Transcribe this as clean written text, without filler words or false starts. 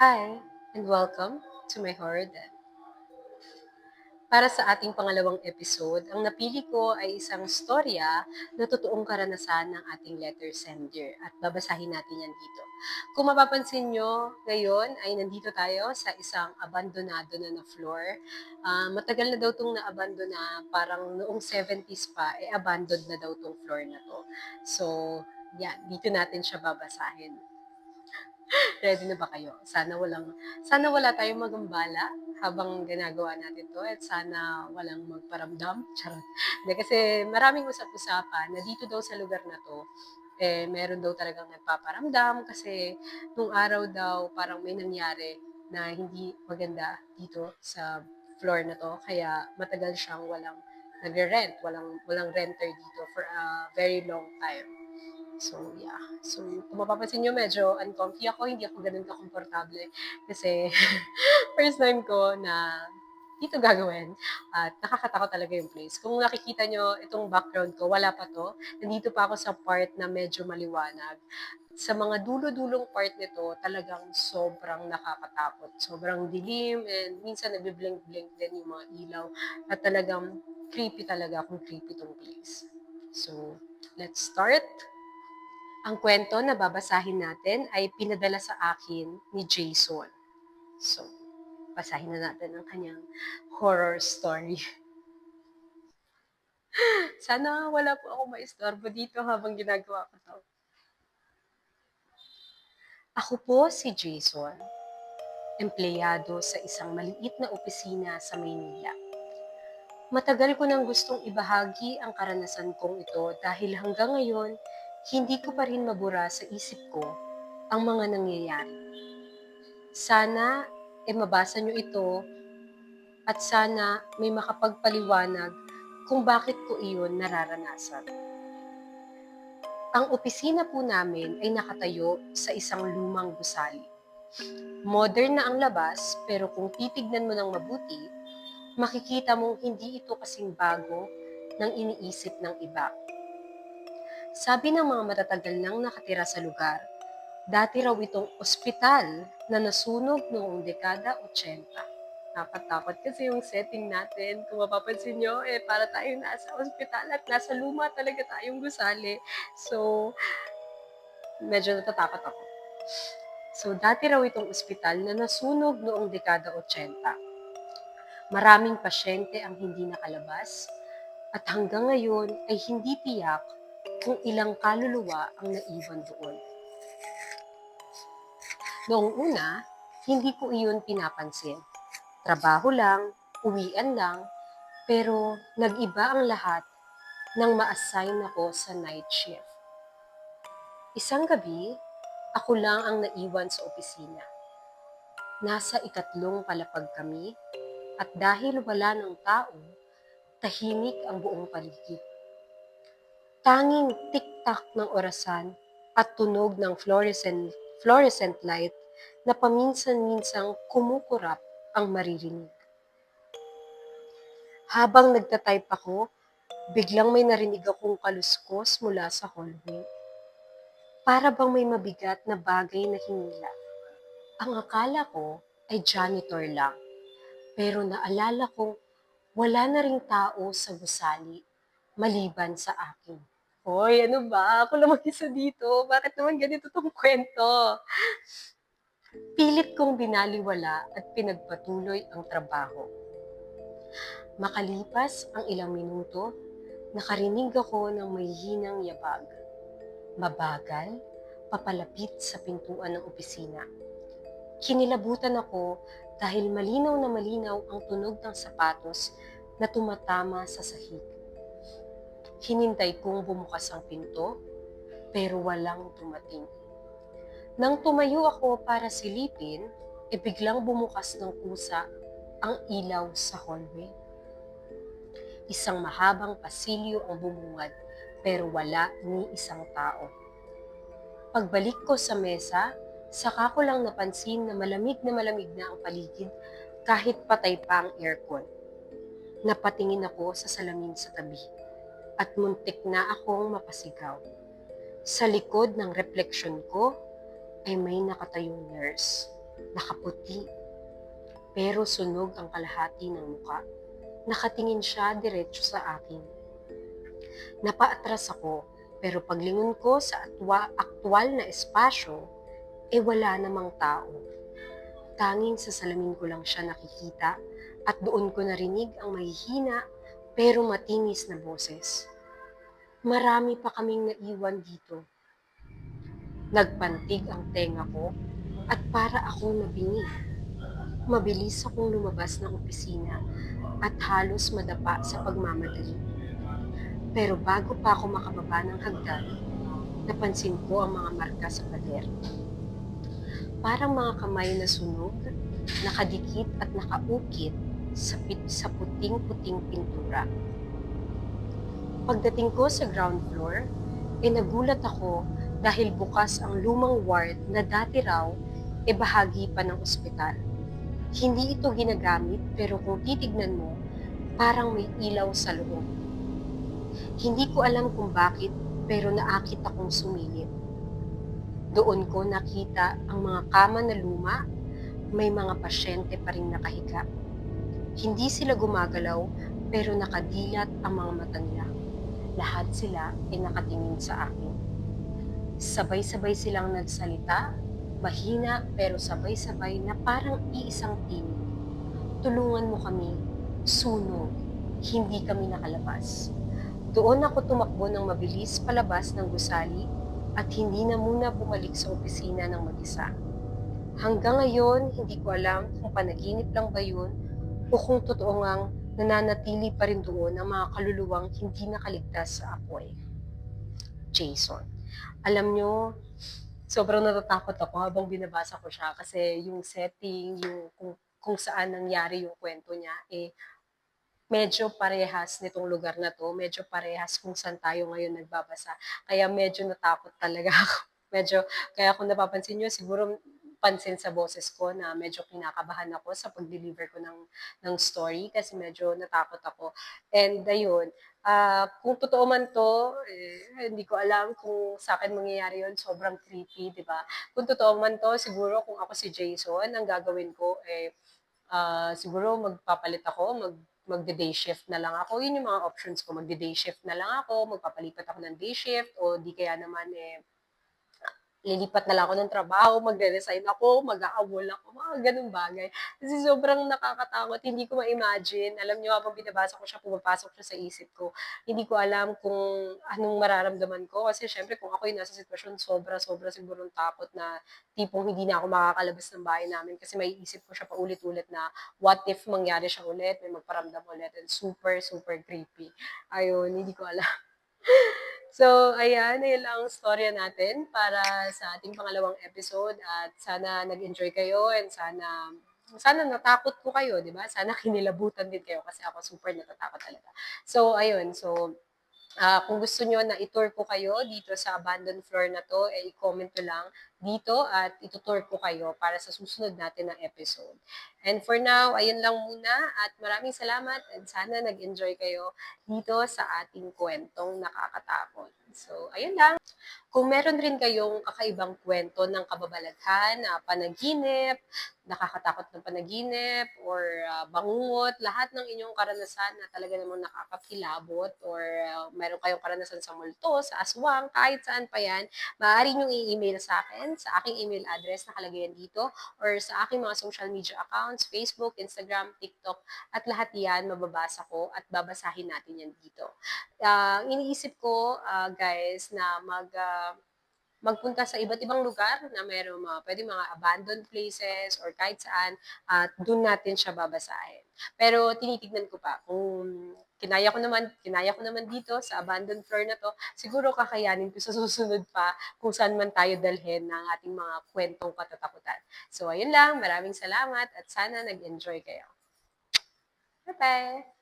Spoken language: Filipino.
Hi, and welcome to my horror den. Para sa ating pangalawang episode, ang napili ko ay isang storya na totoong karanasan ng ating letter sender at babasahin natin yan dito. Kung mapapansin nyo, ngayon ay nandito tayo sa isang abandonado na floor. Matagal na daw itong na-abandona, parang noong 70s pa, abandoned na daw itong floor na to. So, yan, dito natin siya babasahin. Ready na ba kayo? Sana wala tayong magambala habang ginagawa natin to at sana walang magparamdam. Charot. Hindi, kasi maraming usap-usapan na dito daw sa lugar na to, meron daw talagang nagpaparamdam kasi nung araw daw parang may nangyari na hindi maganda dito sa floor na to. Kaya matagal siyang walang nagre-rent, walang renter dito for a very long time. So, yeah. So, kung mapapansin nyo, medyo uncomfy ako. Hindi ako ganun ka-komportable. Kasi, first time ko na dito gagawin. At nakakatakot talaga yung place. Kung nakikita nyo, itong background ko, wala pa to. Nandito pa ako sa part na medyo maliwanag. Sa mga dulo-dulong part nito, talagang sobrang nakakatakot. Sobrang dilim and minsan nagbiblink-blink din yung mga ilaw. At talagang creepy talaga kung creepy tong place. So, let's start. Ang kwento na babasahin natin ay pinadala sa akin ni Jason. So, basahin na natin ang kanyang horror story. Sana wala po ako maistorbo dito habang ginagawa ko to. Ako po si Jason, empleyado sa isang maliit na opisina sa Maynila. Matagal ko nang gustong ibahagi ang karanasan kong ito dahil hanggang ngayon, hindi ko pa rin mabura sa isip ko ang mga nangyayari. Sana mabasa nyo ito at sana may makapagpaliwanag kung bakit ko iyon nararanasan. Ang opisina po namin ay nakatayo sa isang lumang gusali. Modern na ang labas, pero kung titignan mo ng mabuti, makikita mong hindi ito kasing bago ng iniisip ng iba. Sabi ng mga matatagal nang nakatira sa lugar, dati raw itong ospital na nasunog noong dekada 80. Nakatakot kasi yung setting natin. Kung mapapansin nyo, para tayong nasa ospital at nasa luma talaga tayong gusali. So, medyo natatakot ako. So, dati raw itong ospital na nasunog noong dekada 80. Maraming pasyente ang hindi nakalabas at hanggang ngayon ay hindi tiyak kung ilang kaluluwa ang naiwan doon. Noong una, hindi ko iyon pinapansin. Trabaho lang, uwian lang, pero nag-iba ang lahat nang ma-assign ako sa night shift. Isang gabi, ako lang ang naiwan sa opisina. Nasa ikatlong palapag kami at dahil wala ng tao, tahimik ang buong paligid. Tanging tik-tak ng orasan at tunog ng fluorescent light na paminsan-minsang kumukurap ang maririnig. Habang nagtatype ako, biglang may narinig akong kaluskos mula sa hallway. Para bang may mabigat na bagay na hinila. Ang akala ko ay janitor lang, pero naalala kong wala na ring tao sa gusali maliban sa akin. Hoy, ano ba? Ako lang mag-isa dito. Bakit naman ganito tong kwento? Pilit kong binaliwala at pinagpatuloy ang trabaho. Makalipas ang ilang minuto, nakarinig ako ng may hinang yabag. Mabagal, papalapit sa pintuan ng opisina. Kinilabutan ako dahil malinaw na malinaw ang tunog ng sapatos na tumatama sa sahig. Hinintay kong bumukas ang pinto, pero walang dumating. Nang tumayo ako para silipin, biglang bumukas ng kusa ang ilaw sa hallway. Isang mahabang pasilyo ang bumungad, pero wala ni isang tao. Pagbalik ko sa mesa, saka ko lang napansin na malamig na ang paligid kahit patay pa ang aircon. Napatingin ako sa salamin sa tabi at muntik na akong mapasigaw. Sa likod ng refleksyon ko ay may nakatayong nurse. Nakaputi, pero sunog ang kalahati ng muka. Nakatingin siya diretso sa akin. Napaatras ako, pero paglingon ko sa aktwal na espasyo, wala namang tao. Tanging sa salamin ko lang siya nakikita at doon ko narinig ang mahihina pero matinis na boses. Marami pa kaming naiwan dito. Nagpantig ang tenga ko at para akong nabingi. Mabilis akong lumabas ng opisina at halos madapa sa pagmamadali. Pero bago pa ako makababa ng hagdan, napansin ko ang mga marka sa pader. Parang mga kamay na sunog, nakadikit at nakaukit sa puting-puting pintura. Pagdating ko sa ground floor, nagulat ako dahil bukas ang lumang ward na dati raw bahagi pa ng ospital. Hindi ito ginagamit pero kung titignan mo, parang may ilaw sa loob. Hindi ko alam kung bakit pero naakit akong sumilip. Doon ko nakita ang mga kama na luma, may mga pasyente pa rin nakahiga. Hindi sila gumagalaw pero nakadilat ang mga mata nila. Lahat sila nakatingin sa akin. Sabay-sabay silang nagsalita, mahina pero sabay-sabay na parang iisang team. Tulungan mo kami, sunog, hindi kami nakalabas. Doon ako tumakbo ng mabilis palabas ng gusali at hindi na muna bumalik sa opisina ng mag-isa. Hanggang ngayon, hindi ko alam kung panaginip lang ba yun o kung totoo ngang nananatili pa rin doon ang mga kaluluwang hindi nakaligtas sa apoy. Jason. Alam nyo, sobrang natatakot ako habang binabasa ko siya kasi yung setting, yung kung saan nangyari yung kwento niya, medyo parehas nitong lugar na to, medyo parehas kung saan tayo ngayon nagbabasa. Kaya medyo natakot talaga ako. Medyo, kaya kung napapansin nyo, siguro pansin sa boses ko na medyo kinakabahan ako sa pag-deliver ko ng story kasi medyo natakot ako. And ayun, kung totoo man to, hindi ko alam kung sa akin mangyayari yun, sobrang creepy, di ba? Kung totoo man to, siguro kung ako si Jason, ang gagawin ko, siguro magpapalit ako, magde-day shift na lang ako. Yun yung mga options ko. Magde-day shift na lang ako, magpapalipat ako ng day shift, o di kaya naman lilipat na lang ako ng trabaho, magre-resign ako, mag-aawol ako, mga ganung bagay. Kasi sobrang nakakatakot, hindi ko ma-imagine. Alam niyo, habang binabasa ko siya, pumapasok siya sa isip ko. Hindi ko alam kung anong mararamdaman ko. Kasi syempre, kung ako yung nasa sitwasyon, sobra-sobra sigurong takot na tipong hindi na ako makakalabas ng bahay namin kasi may isip ko siya paulit-ulit na what if mangyari siya ulit, may magparamdam ulit, and super, super creepy. Ayun, hindi ko alam. So, ayan lang ang storya natin para sa ating pangalawang episode at sana nag-enjoy kayo and sana natakot ko kayo, di ba? Sana kinilabutan din kayo kasi ako super natatakot talaga. So, ayun. So, kung gusto nyo na i-tour ko kayo dito sa abandoned floor na to, i-comment nyo lang dito at itutour ko kayo para sa susunod natin na episode. And for now, ayun lang muna at maraming salamat and sana nag-enjoy kayo dito sa ating kwentong nakakatakot. So, ayun lang. Kung meron rin kayong kakaibang kwento ng kababalaghan, panaginip, nakakatakot ng panaginip, or bangungot, lahat ng inyong karanasan na talaga namang nakakapilabot, or meron kayong karanasan sa multo, sa aswang, kahit saan pa yan, maaari nyo i-email sa akin, sa aking email address na kalagayan dito, or sa aking mga social media accounts, Facebook, Instagram, TikTok, at lahat yan mababasa ko at babasahin natin yan dito. Iniisip ko, guys, na magpunta sa iba't ibang lugar na mayroong pwede mga abandoned places or kahit saan at doon natin siya babasahin. Pero tinitignan ko pa kung kinaya ko naman dito sa abandoned floor na to, siguro kakayanin ko sa susunod pa kung saan man tayo dalhin ng ating mga kwentong katatakutan. So ayun lang, maraming salamat at sana nag-enjoy kayo. Bye-bye!